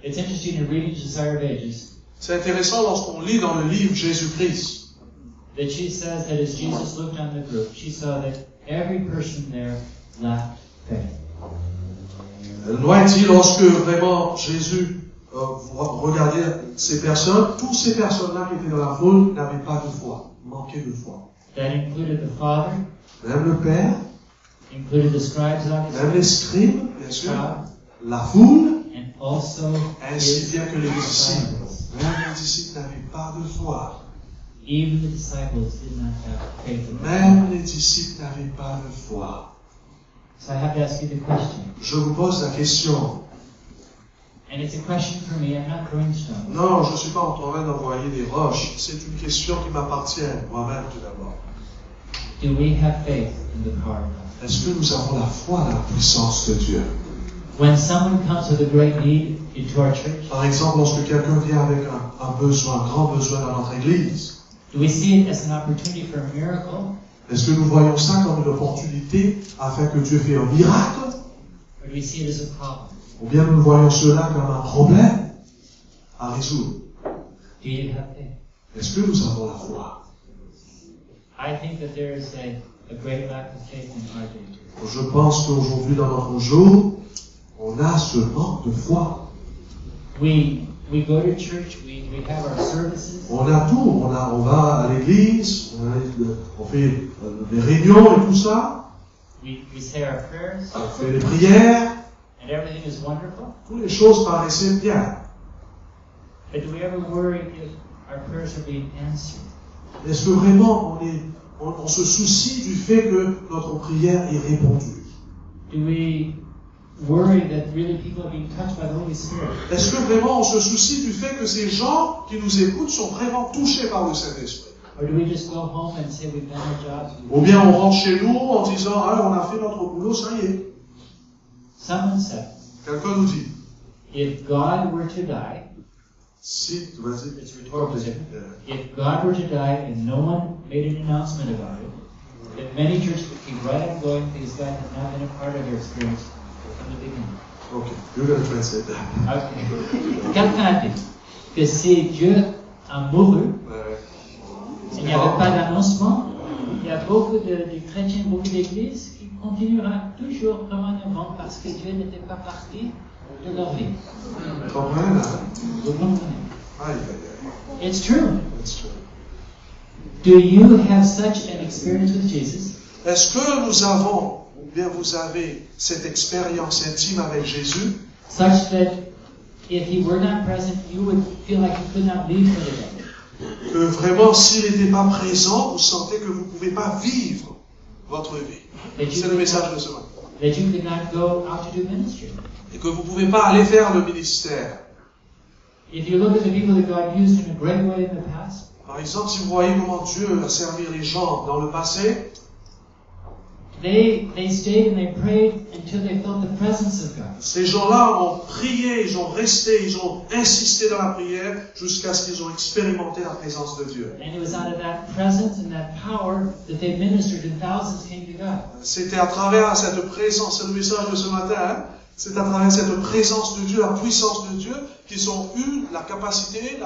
It's interesting in reading Desire of Ages C'est intéressant lorsqu'on lit dans le livre Jésus-Christ that she says that as Jesus looked on the group, she saw that every person there lacked faith. Loin dit, lorsque vraiment Jésus regardait ces personnes, toutes ces personnes-là qui étaient dans la foule n'avaient pas de foi, manquaient de foi. That included the Father, Même le Père, included the scribes, même obviously, les scribes, bien sûr, crowd, la foule, and also ainsi his bien que les disciples. disciples. Même les disciples n'avaient pas de foi. Even the disciples did not have faith in God. Même les disciples n'avaient pas de foi. So I have to ask you the question. Je vous pose la question. And it's a question for me, I'm not throwing stones. Non, je ne suis pas en train d'envoyer des roches. C'est une question qui m'appartient, moi-même tout d'abord. Do we have faith in the power of God? Est-ce que nous avons la foi dans la puissance de Dieu? When someone comes with a great need into our church, Par exemple, lorsque quelqu'un vient avec un besoin, un grand besoin dans notre église, do we see it as an opportunity for a miracle, est-ce que nous voyons ça comme une opportunité afin que Dieu fait un miracle? or do we see it as a problem? Ou bien nous voyons cela comme un problème à résoudre? Do you have faith? Est-ce que nous avons la foi? I think that there is a great lack of faith in our day. Je pense qu'aujourd'hui, dans notre jour, on a ce manque de foi. We go to church, we have our services, On a tout. On va à l'église, on fait des réunions et tout ça, we say our prayers, on fait des prières, and everything is wonderful. toutes les choses paraissaient bien. But do we ever worry if our prayers are being answered? Est-ce que vraiment on se soucie du fait que notre prière est répondue? Do we worry that really people are being touched by the Holy Spirit? Est-ce que vraiment on se soucie du fait que ces gens qui nous écoutent sont vraiment touchés par le Saint-Esprit? Or do we just go home and say we've done our jobs? Ou bien on rentre chez nous en disant « Ah, on a fait notre boulot, ça y est. Someone said, » Quelqu'un nous dit, if God were to die, si, vas-y. it's rhetorical, if God were to die and no one made an announcement about it, then many churches would keep right on going because God has not been a part of their experience from the beginning. Okay, you're going to translate that. Okay. Quelqu'un a dit que si Dieu a mouru, il n'y avait pas d'annoncement, il y a beaucoup de chrétiens, beaucoup d'églises qui continuera toujours comme en avant parce que Dieu n'était pas parti de leur vie. Comprenez là? Vous comprenez? Aïe, aïe, aïe. It's true. That's true. Do you have such an experience with Jesus? Est-ce que nous avons, ou bien vous avez cette expérience intime avec Jésus, Such that if he were not present, you would feel like you could not leave for the day. que vraiment, s'il n'était pas présent, vous sentez que vous ne pouvez pas vivre votre vie. C'est le message de ce matin. That you could not go out to do ministry. Et que vous ne pouvez pas aller faire le ministère. If you look at the people that God used in a great way in the past, Par exemple, si vous voyez comment Dieu a servi les gens dans le passé, they stayed and they prayed until they felt the presence of God. ces gens-là ont prié, ils ont resté, ils ont insisté dans la prière jusqu'à ce qu'ils ont expérimenté la présence de Dieu. And it was out of that presence and that power that they ministered and thousands came to God. C'était à travers cette présence, c'est le message de ce matin, hein? C'est à travers cette présence de Dieu, la puissance de Dieu, qu'ils ont eu la capacité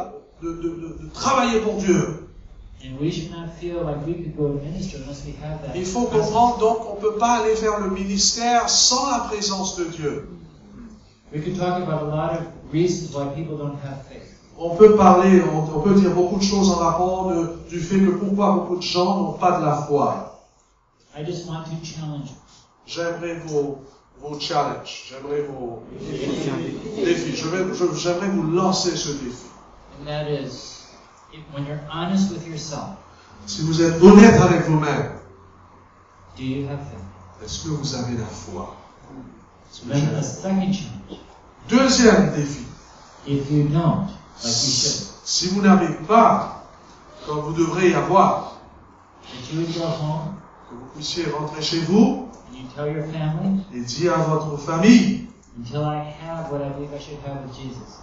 de travailler pour Dieu. And we should not feel like we could go to minister unless we have that. Il faut presence. comprendre donc qu'on ne peut pas aller faire le ministère sans la présence de Dieu. We could talk about a lot of reasons why people don't have faith. On peut parler, on peut dire beaucoup de choses en rapport du fait que pourquoi beaucoup de gens n'ont pas de la foi. I just want to challenge you. J'aimerais vos challenges, j'aimerais vos défis. J'aimerais vous lancer ce défi. And that is, when you're honest with yourself, Si vous êtes honnête avec vous-même, do you have faith? est-ce que vous avez la foi? Then the second challenge, Deuxième défi. if you don't, like you should, Si vous n'avez pas, comme vous devrez y avoir, that you would go home que vous puissiez rentrer chez vous and you tell your family, et dire à votre famille, until I have what I believe I should have with Jesus,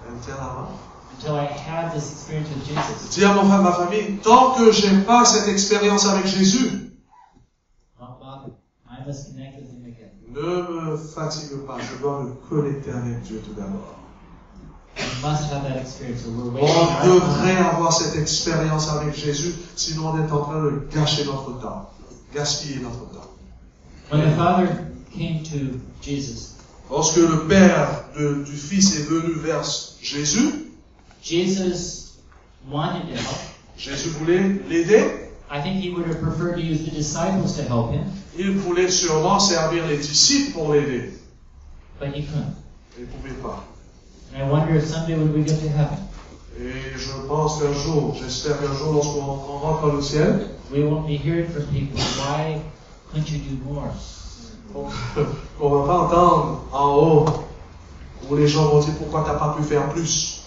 until I have this experience with Jesus, dire à ma famille, tant que j'ai pas cette expérience avec Jésus, don't bother. I must connect with Him again. ne me fatigue pas, je dois me connecter avec Dieu tout d'abord. We must have that experience, or we're wasting On our time. devrait avoir cette expérience avec Jésus, sinon on est en train de gâcher notre temps, gaspiller notre temps. When the Father came to Jesus, Lorsque le Père du Fils est venu vers Jésus, Jesus wanted to help. Jésus voulait l'aider. I think He would have preferred to use the disciples to help Him, Il voulait sûrement servir les disciples pour l'aider. but He couldn't. Il ne pouvait pas. And I wonder if someday when we get to heaven, Et je pense qu'un jour, j'espère qu'un jour, lorsqu'on rentre dans le ciel, we won't be hearing from people, why couldn't you do more? qu'on ne va pas entendre en haut où les gens vont dire pourquoi tu n'as pas pu faire plus.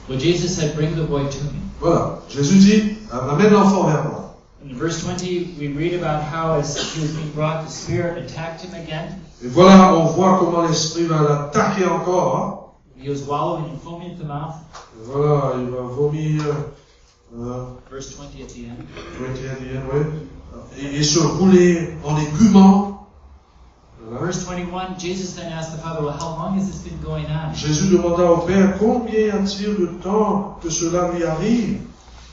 Well, Jesus said, bring the boy to me. Voilà. Jésus dit, amène l'enfant vers moi. In verse 20, we read about how as he was being brought, the Spirit attacked him again. Et voilà, on voit comment l'esprit va l'attaquer encore. Hein. He was wallowing and foaming at the mouth. Et voilà, il va vomir. Verse 20 at the end. Et se rouler en écumant. Voilà. Verse 21, Jesus then asked the Father, well, how long has this been going on? Jésus demanda au Père, combien y a-t-il de temps que cela lui arrive?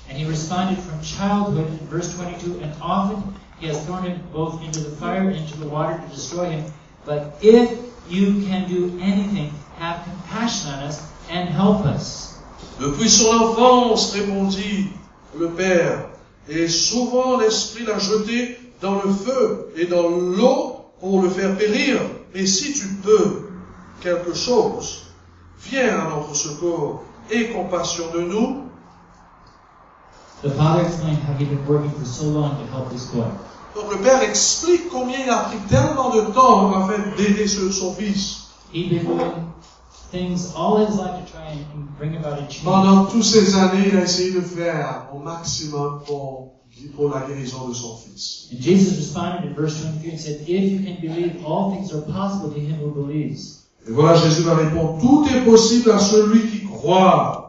And he responded from childhood in verse 22, and often he has thrown him both into the fire and into the water to destroy him. But if you can do anything, have compassion on us and help us. Depuis son enfance, répondit le Père, et souvent l'Esprit l'a jeté dans le feu et dans l'eau pour le faire périr. Mais si tu peux quelque chose, viens à notre secours, aie compassion de nous. The father explained how he'd been working for so long to help this boy. Donc le Père explique combien il a pris tellement de temps afin d'aider son fils. He'd been doing things all his life to try and bring about a change. Pendant toutes ces années, il a essayé de faire au maximum pour la guérison de son fils. And Jesus responded in verse 23 and said, if you can believe, all things are possible to him who believes. Et voilà, Jésus va répondre, tout est possible à celui qui croit.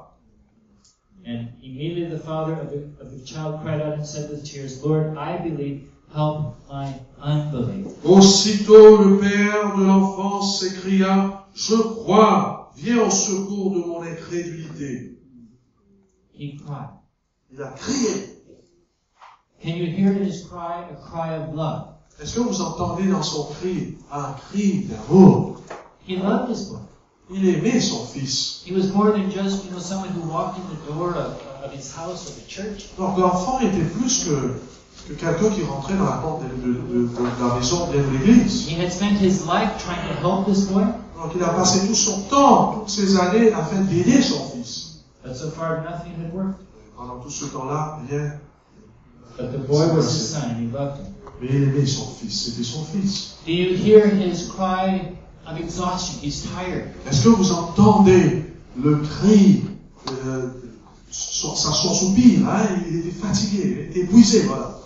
And immediately the father of the child cried out and said with tears, Lord, I believe, help my unbelief. Aussitôt le père de l'enfant s'écria, je crois, viens au secours de mon incrédulité. He cried. Il a crié. Can you hear in his cry a cry of love? Est-ce que vous entendez dans son cri un cri d'amour? He loved his boy. Il aimait son fils. He was more than just, someone who walked in the door of his house or the church. Donc l'enfant était plus que quelqu'un qui rentrait dans la porte de la maison de l'église. He had spent his life trying to help this boy. Donc il a passé tout son temps, toutes ces années, afin d'aider son fils. But so far, nothing had worked. Pendant tout ce temps-là, rien. But the boy was his son, and he loved him. Mais il aimait son fils, c'était son fils. Do you hear his cry of exhaustion? He's tired. Est-ce que vous entendez le cri, son soupir, hein? Il était fatigué, il était épuisé, voilà.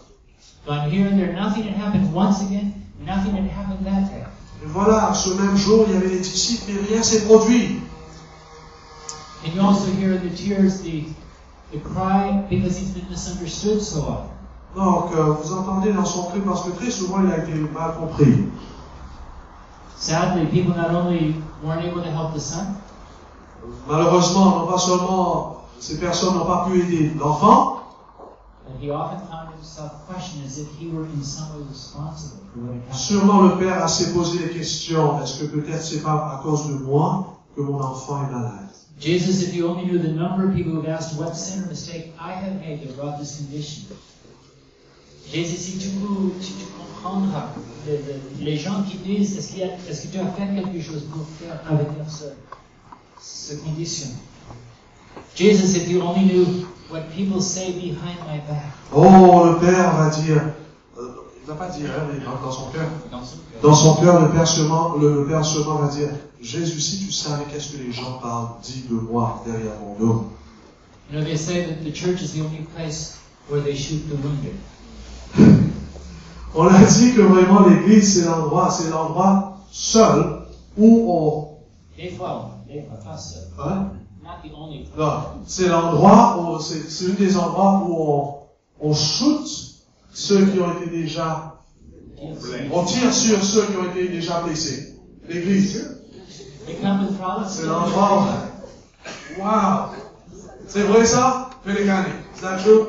But here and there, nothing had happened once again. Nothing had happened that day. Et voilà, ce même jour, il y avait les disciples, mais rien s'est produit. And you also hear in the tears the cry because he's been misunderstood so often. Donc, vous entendez dans son cri parce que très souvent, il a été mal compris. Sadly, people not only weren't able to help the son, Malheureusement, non pas seulement ces personnes n'ont pas pu aider l'enfant, but he often found himself questioning as if he were in some way responsible for what had happened. sûrement le père a s'est posé des questions. Est-ce que peut-être c'est pas à cause de moi que mon enfant est malade? Jesus, if you only knew the number of people who've asked what sin or mistake I have made that brought this condition. Jésus, si tu comprendras les gens qui disent est-ce que tu as fait quelque chose pour faire avec cette condition. Jesus, if you only knew what people say behind my back. Oh, le père va dire, il va pas dire, hein, mais dans son cœur. Dans son cœur, le père seulement va dire, Jésus, si tu savais qu'est-ce que les gens parlent, dis de moi derrière mon dos. They say that the church is the only place where they shoot the wounded. On a dit que vraiment l'église, c'est l'endroit seul où on... Des fois, pas seul. Hein? Not the only place. Non, c'est l'endroit où, c'est une des endroits où on shoot ceux qui ont été déjà... On tire sur ceux qui ont été déjà blessés. L'église. C'est l'endroit où... Wow! C'est vrai ça? Pélécané. C'est la chose?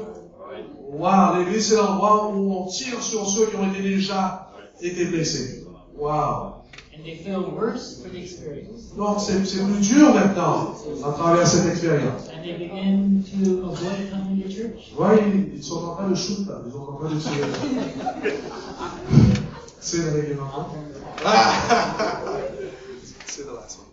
Wow! L'église, c'est l'endroit où on tire sur ceux qui ont déjà été blessés. Wow! And they feel worse for the experience. Donc, c'est plus dur maintenant, à travers cette expérience. And they begin to avoid coming to church. Ouais, ils sont en train de shoot, là. Ils sont en train de tirer. C'est le règlement. C'est de la sorte.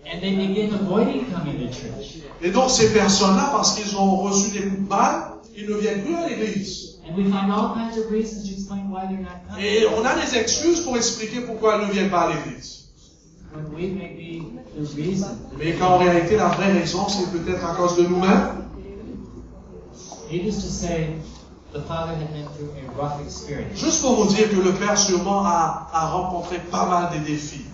And they begin avoiding coming to church. Et donc, ces personnes-là, parce qu'ils ont reçu des coups de balle, ils ne viennent plus à l'église. And we find all kinds of reasons to explain why they're not coming. Et on a des excuses pour expliquer pourquoi ils ne viennent pas à l'église. When we may be the reason. Mais qu'en réalité, la vraie raison, c'est peut-être à cause de nous-mêmes. Needless to say, the father had been through a rough experience. Juste pour vous dire que le père sûrement a rencontré pas mal de défis.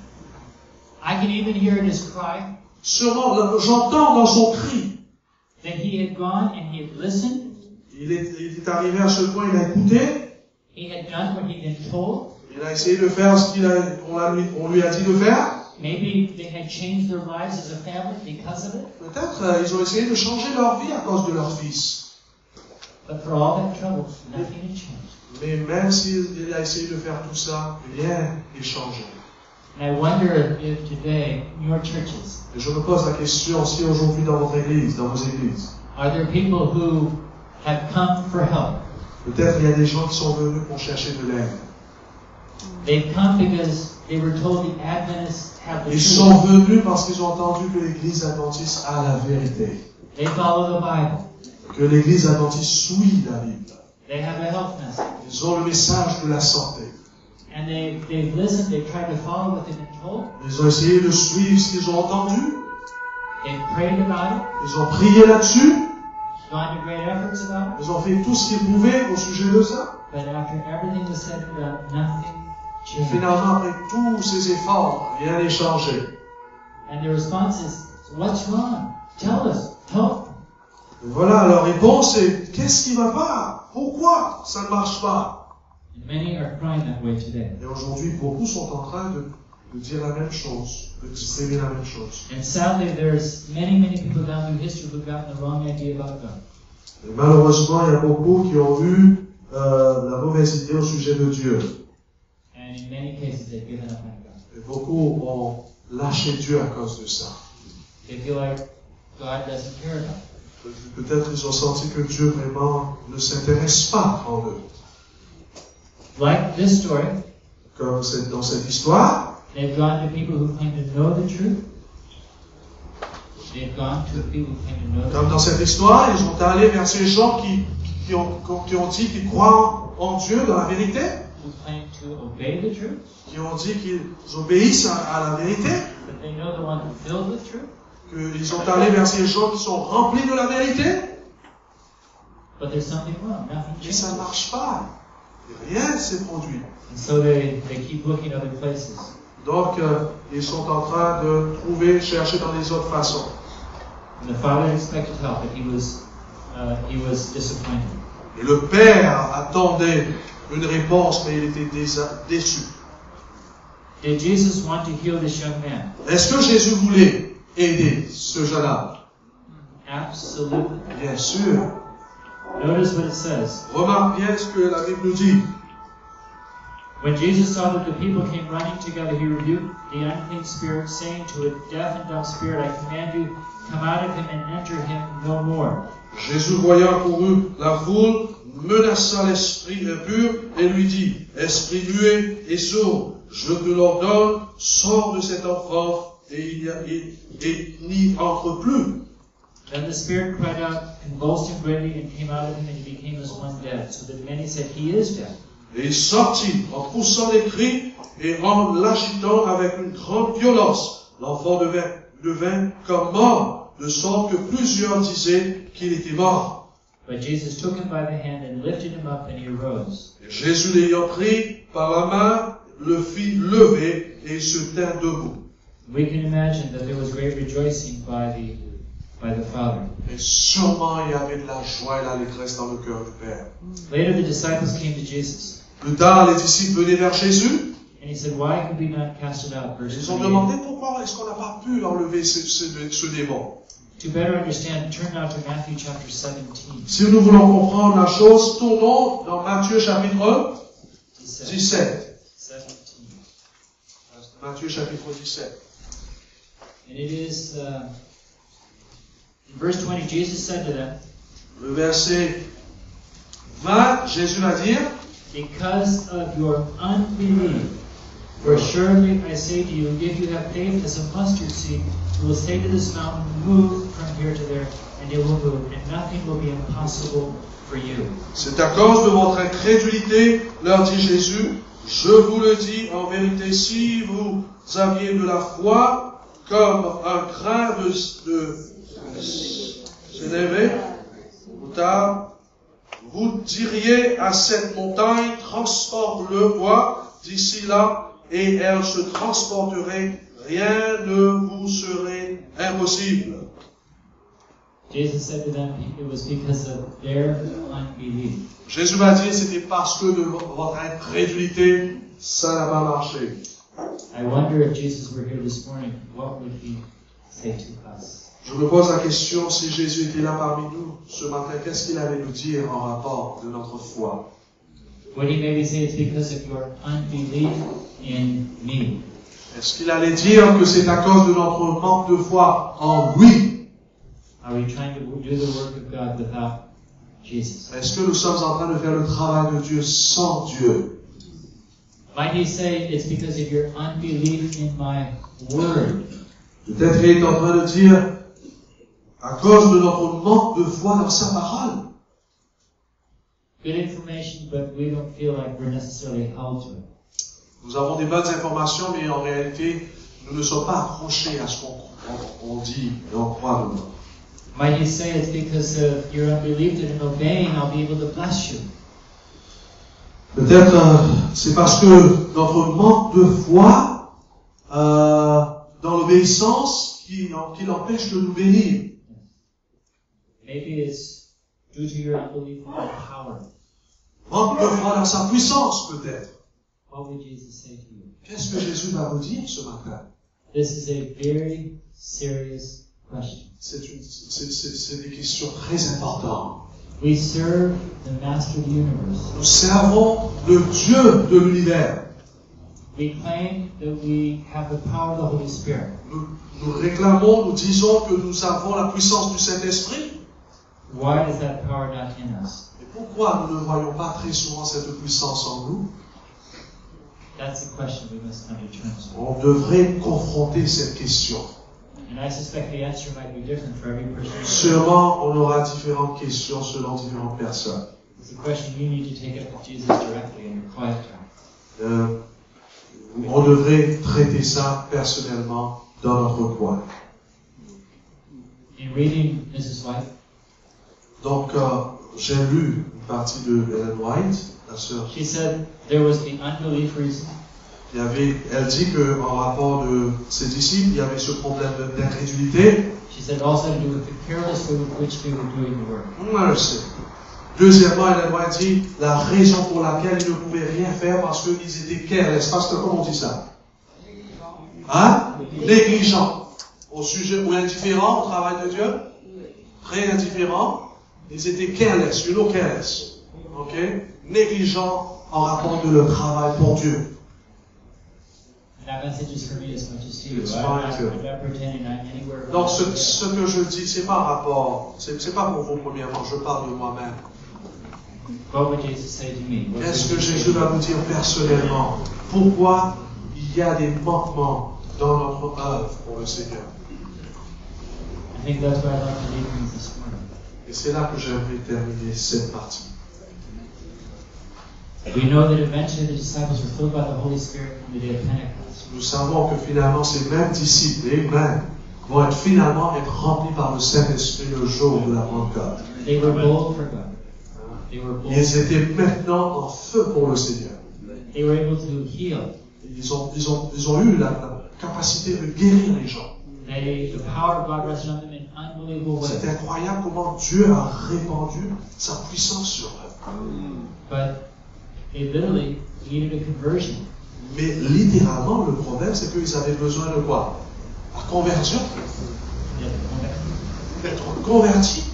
I can even hear in his cry. Sûrement, j'entends dans son cri. That he had gone and he had listened. Il est arrivé à ce point, il a écouté. He had done what he'd been told. Il a essayé de faire ce qu'on lui a dit de faire. Maybe they had changed their lives as a family because of it. Peut-être ils ont essayé de changer leur vie à cause de leur fils. But for all that trouble, nothing had changed. Mais même s'il a essayé de faire tout ça, rien n'est changé. And I wonder if today, in your churches, Et je me pose la question, si aujourd'hui dans votre église, dans vos églises, are there people who have come for help? peut-être il y a des gens qui sont venus pour chercher de l'aide. They've come because they were told the Adventists have the Ils truth. sont venus parce qu'ils ont entendu que l'église adventiste a la vérité. They follow the Bible. Que l'église adventiste suit la Bible. They have a health message. Ils ont le message de la santé. And they've listened, they've tried to follow what they've been told. Ils ont essayé de suivre ce qu'ils ont entendu. They've prayed about it, Ils ont prié là-dessus. gone to great efforts about it. Ils ont fait tout ce qu'ils pouvaient au sujet de ça. But after everything was said and done, nothing Et changed. finalement, après tous ces efforts, rien n'est changé. And the response is, what's wrong? Tell us. Help. Et voilà, leur réponse est, qu'est-ce qui va pas? Pourquoi ça ne marche pas? And many are crying that way today. Et aujourd'hui, beaucoup sont en train de dire la même chose, d'exprimer la même chose. And sadly, there's many people down through history who've gotten the wrong idea about God. Et malheureusement, il y a beaucoup qui ont eu la mauvaise idée au sujet de Dieu. And in many cases, they've given up on God. Et beaucoup ont lâché Dieu à cause de ça. They feel like God doesn't care about them. Peut-être ils ont senti que Dieu vraiment ne s'intéresse pas en eux. Like this story, Comme dans cette histoire, they've gone to people who claim to know the truth. They've gone to people who claim to know the comme truth. dans cette histoire, ils sont allés vers ces gens qui ont dit qu'ils croient en Dieu, dans la vérité, Who claim to obey the truth, qui ont dit qu'ils obéissent à la vérité, but they know the one who filled with truth. qu'ils sont allés vers ces gens qui sont remplis de la vérité, But there's something wrong. Nothing mais ça ne changes. marche pas. Rien ne s'est produit. And so they keep looking other places. Donc, ils sont en train de chercher dans les autres façons. And the father expected help, but he was disappointed. Et le père attendait une réponse, mais il était déçu. Did Jesus want to heal this young man? Est-ce que Jésus voulait aider ce jeune homme? Absolutely. Bien sûr. Notice what it says. Remarque bien ce que la Bible nous dit. When Jesus saw that the people came running together, he rebuked the unclean spirit, saying to a deaf and dumb spirit, I command you, come out of him and enter him no more. Jésus, voyant couru la foule, menaça l'esprit impur et lui dit, esprit muet et sourd, je te l'ordonne, sors de cet enfant et n'y entre plus. Then the spirit cried out, convulsed him greatly, and came out of him, and he became as one dead, so that many said, he is dead. Et il sortit en poussant des cris et en l'agitant avec une grande violence. L'enfant devint comme mort, de sorte que plusieurs disaient qu'il était mort. But Jesus took him by the hand and lifted him up, and he arose. Et Jésus l'ayant pris par la main, le fit lever et il se tint debout. We can imagine that there was great rejoicing by the Father. Et sûrement il y avait de la joie et de l'allégresse dans le cœur du Père. Later the disciples came to Jesus, Plus tard, les disciples venaient vers Jésus. and he said, why could we not cast it out? Verse Ils ont 28. demandé pourquoi est-ce qu'on n'a pas pu enlever ce démon. To better understand, turn now to Matthew chapter 17. Si nous voulons comprendre la chose, tournons dans Matthieu chapitre 17. 17. Matthieu chapitre 17. And it is, in verse 20, Jesus said to them, Le verset 20, Jésus va dire, because of your unbelief, for surely I say to you, if you have faith as a mustard seed, you will say to this mountain, move from here to there, and it will move, and nothing will be impossible for you. c'est à cause de votre incrédulité, leur dit Jésus, je vous le dis en vérité, si vous aviez de la foi comme un grain de sénévé, vous diriez à cette montagne, transporte-le-moi d'ici là, et elle se transporterait, rien ne vous serait impossible. Jesus said to them, it was because of their unbelief. Jésus m'a dit, c'était parce que de votre incrédulité, ça n'a pas marché. I wonder if Jesus were here this morning, what would he say to us? Je me pose la question, si Jésus était là parmi nous ce matin, qu'est-ce qu'il allait nous dire en rapport de notre foi? Would he maybe say it's because of your unbelief in me? Est-ce qu'il allait dire que c'est à cause de notre manque de foi en lui? Are we trying to do the work of God without Jesus? Est-ce que nous sommes en train de faire le travail de Dieu sans Dieu? Might he say it's because of your unbelief in my word? Peut-être il est en train de dire, à cause de notre manque de foi dans sa parole. Good information, but we don't feel like we're necessarily held to it. Nous avons des bonnes informations, mais en réalité, nous ne sommes pas accrochés à ce qu'on dit et on croit dedans. Might he say it's because of your unbelief that in obeying I'll be able to bless you? Peut-être c'est parce que notre manque de foi dans l'obéissance qui l'empêche de nous bénir. Maybe it's due to your unbelief in my power. Manque de foi dans sa puissance, peut-être. What would Jesus say to you? Qu'est-ce que Jésus va vous dire ce matin? This is a very serious question. C'est des questions très importantes. We serve the Master of the universe. Nous servons le Dieu de l'univers. we claim that we have the power of the Holy Spirit. Nous réclamons, nous disons que nous avons la puissance du Saint-Esprit. Why is that power not in us? Et pourquoi nous ne voyons pas très souvent cette puissance en nous? That's the question we must come to terms with. On devrait confronter cette question. And I suspect the answer might be different for every person. Sûrement, on aura différentes questions selon différentes personnes. It's a question you need to take up with Jesus directly in your quiet time. On devrait traiter ça personnellement dans notre coin. In reading Mrs. White, Donc, j'ai lu une partie de Ellen White, la sœur. she said there was the unbelief reason, Elle dit qu'en rapport de ses disciples, il y avait ce problème d'incrédulité. she said it also had to do with the careless way with which they were doing the work. Merci. Deuxièmement, Ellen White dit la raison pour laquelle ils ne pouvaient rien faire parce qu'ils étaient careless. Pasteur, comment on dit ça? Hein? Négligents. Au sujet, ou indifférents au travail de Dieu. Très indifférents. Ils étaient careless. You know careless. Ok? Négligents en rapport de leur travail pour Dieu. That message is for me as much as to you. It's I'm fine not, too. I'm not pretending I'm anywhere. Donc, ce que je dis, c'est pas rapport, c'est pas pour vous premièrement, je parle de moi-même. What would Jesus say to me? What Qu'est-ce would que he say Jésus to va me? vous dire personnellement? Pourquoi il y a des manquements dans notre œuvre pour le Seigneur? I think that's why I'd like to leave you this morning. Et c'est là que j'aimerais terminer cette partie. We know that eventually the disciples were filled by the Holy Spirit on the day of Pentecost. Nous savons que finalement ces mêmes disciples, les mêmes, vont finalement être remplis par le Saint-Esprit le jour de la Pentecôte. They were bold for God. They were bold. Ils étaient maintenant en feu pour le Seigneur. They were able to heal. Ils ont eu la capacité de guérir les gens. The power of God rested on them in unbelievable C'est ways. incroyable comment Dieu a répandu sa puissance sur eux. But they literally needed a conversion. Mais littéralement, le problème, c'est qu'ils avaient besoin de quoi? La conversion. D'être convertis.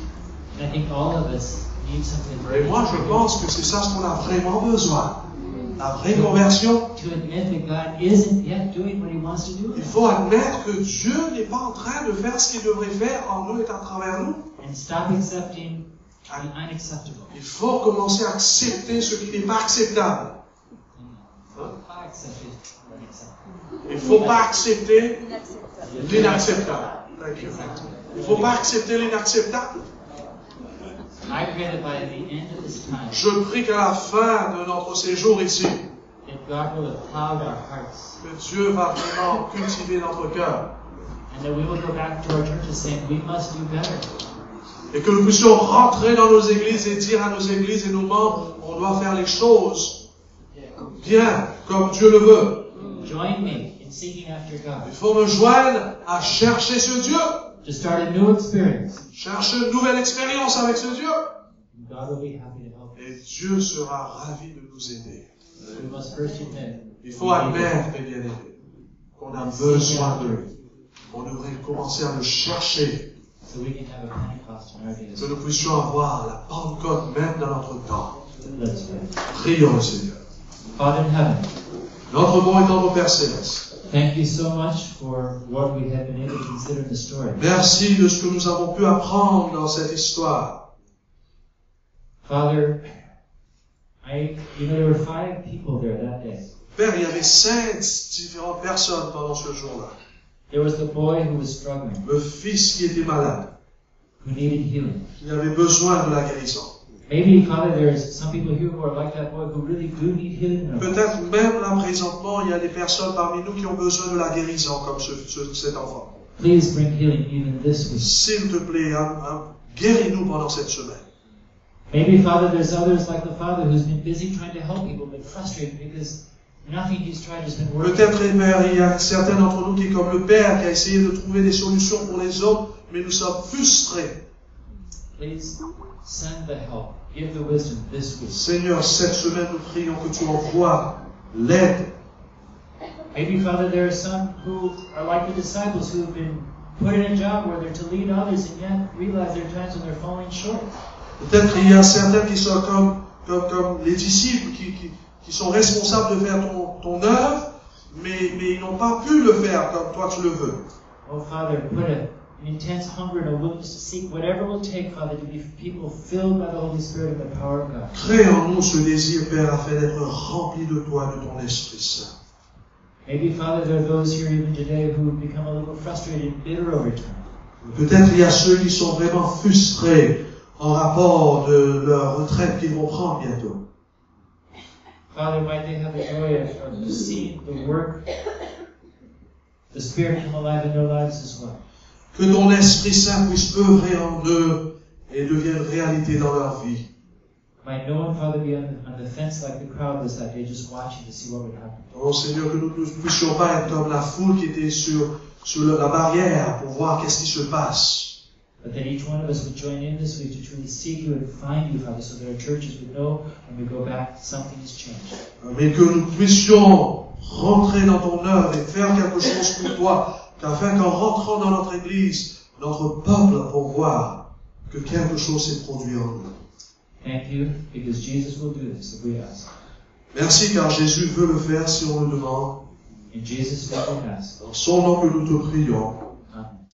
And I think all of us need something. Et moi, je pense que c'est ça ce qu'on a vraiment besoin. La vraie conversion. To admit that God isn't yet doing what He wants to do. Il faut admettre que Dieu n'est pas en train de faire ce qu'il devrait faire en nous et à travers nous. And stop accepting the unacceptable. Il faut commencer à accepter ce qui n'est pas acceptable. Pas accepter unacceptable. Il ne faut pas accepter l'inacceptable. Il ne faut pas accepter l'inacceptable. I pray that by the end of this time, Je prie qu'à la fin de notre séjour ici, that God will have plowed our hearts, que Dieu va vraiment cultiver notre cœur and that we will go back to our churches saying we must do better. et que nous puissions rentrer dans nos églises et dire à nos églises et nos membres, on doit faire les choses bien, comme Dieu le veut. Join me in seeking after God. Il faut me joindre à chercher ce Dieu, To start a new experience. chercher une nouvelle expérience avec ce Dieu. And God will be happy to help us. Et Dieu sera ravi de nous aider. We must first admit Il faut admettre, mes bien-aimés, qu'on a besoin de lui. On devrait commencer à le chercher, so we can have a Pentecost in our days. que nous puissions avoir la Pentecôte même dans notre temps. Let's pray. Prions le Seigneur. Father in heaven, Notre bon et tendre Père Céleste, thank you so much for what we have been able to consider in the story. merci de ce que nous avons pu apprendre dans cette histoire. Father, there were 5 people there that day. Père, il y avait 5 différentes personnes pendant ce jour-là. There was the boy who was struggling, Le fils qui était malade, who needed healing. qui avait besoin de la guérison. Maybe, Father, there's some people here who are like that boy who really do need healing. in their life. Peut-être même là présentement, il y a des personnes parmi nous qui ont besoin de la guérison comme cet enfant. Please bring healing even this week. S'il te plaît, guéris-nous pendant cette semaine. Maybe, Father, there's others like the father who's been busy trying to help people but frustrated because nothing he's tried has been working. Peut-être, Père, il y a certains d'entre nous qui, comme le Père, qui a essayé de trouver des solutions pour les autres, mais nous sommes frustrés. Please send the help. Give the wisdom this week. Seigneur, cette semaine, nous prions que tu envoies l'aide. Maybe, Father, there are some who are like the disciples who have been put in a job where they're to lead others and yet realize there are times when they're falling short. Peut-être qu'il y a certains qui sont comme les disciples, qui sont responsables de faire ton œuvre, mais ils n'ont pas pu le faire comme toi tu le veux. Oh, Father, put an intense hunger and a willingness to seek whatever it will take, Father, to be people filled by the Holy Spirit and the power of God. Crée en nous ce désir, Père, afin d'être remplis de toi, de ton Esprit Saint. Maybe, Father, there are those here even today who become a little frustrated and bitter over time. Peut-être il y a ceux qui sont vraiment frustrés en rapport de leur retraite qu'ils vont prendre bientôt. Father, might they have the joy of seeing the work, the Spirit come alive in their lives as well. Que ton Esprit Saint puisse œuvrer en eux et devienne réalité dans leur vie. Might no one, Father, be on the fence like the crowd was that day, just watching to see what would happen. Oh Seigneur, que nous ne puissions pas être comme la foule qui était sur la barrière pour voir qu'est-ce qui se passe. But that each one of us would join in this week to truly seek you and find you, Father, so that our churches would know when we go back, something has changed. Mais que nous puissions rentrer dans ton œuvre et faire quelque chose pour toi, afin qu'en rentrant dans notre église, notre peuple pour voir que quelque chose s'est produit en nous. Thank you, because Jesus will do this if we ask. Merci car Jésus veut le faire si on le demande. In Jesus' name we ask. Dans son nom que nous te prions.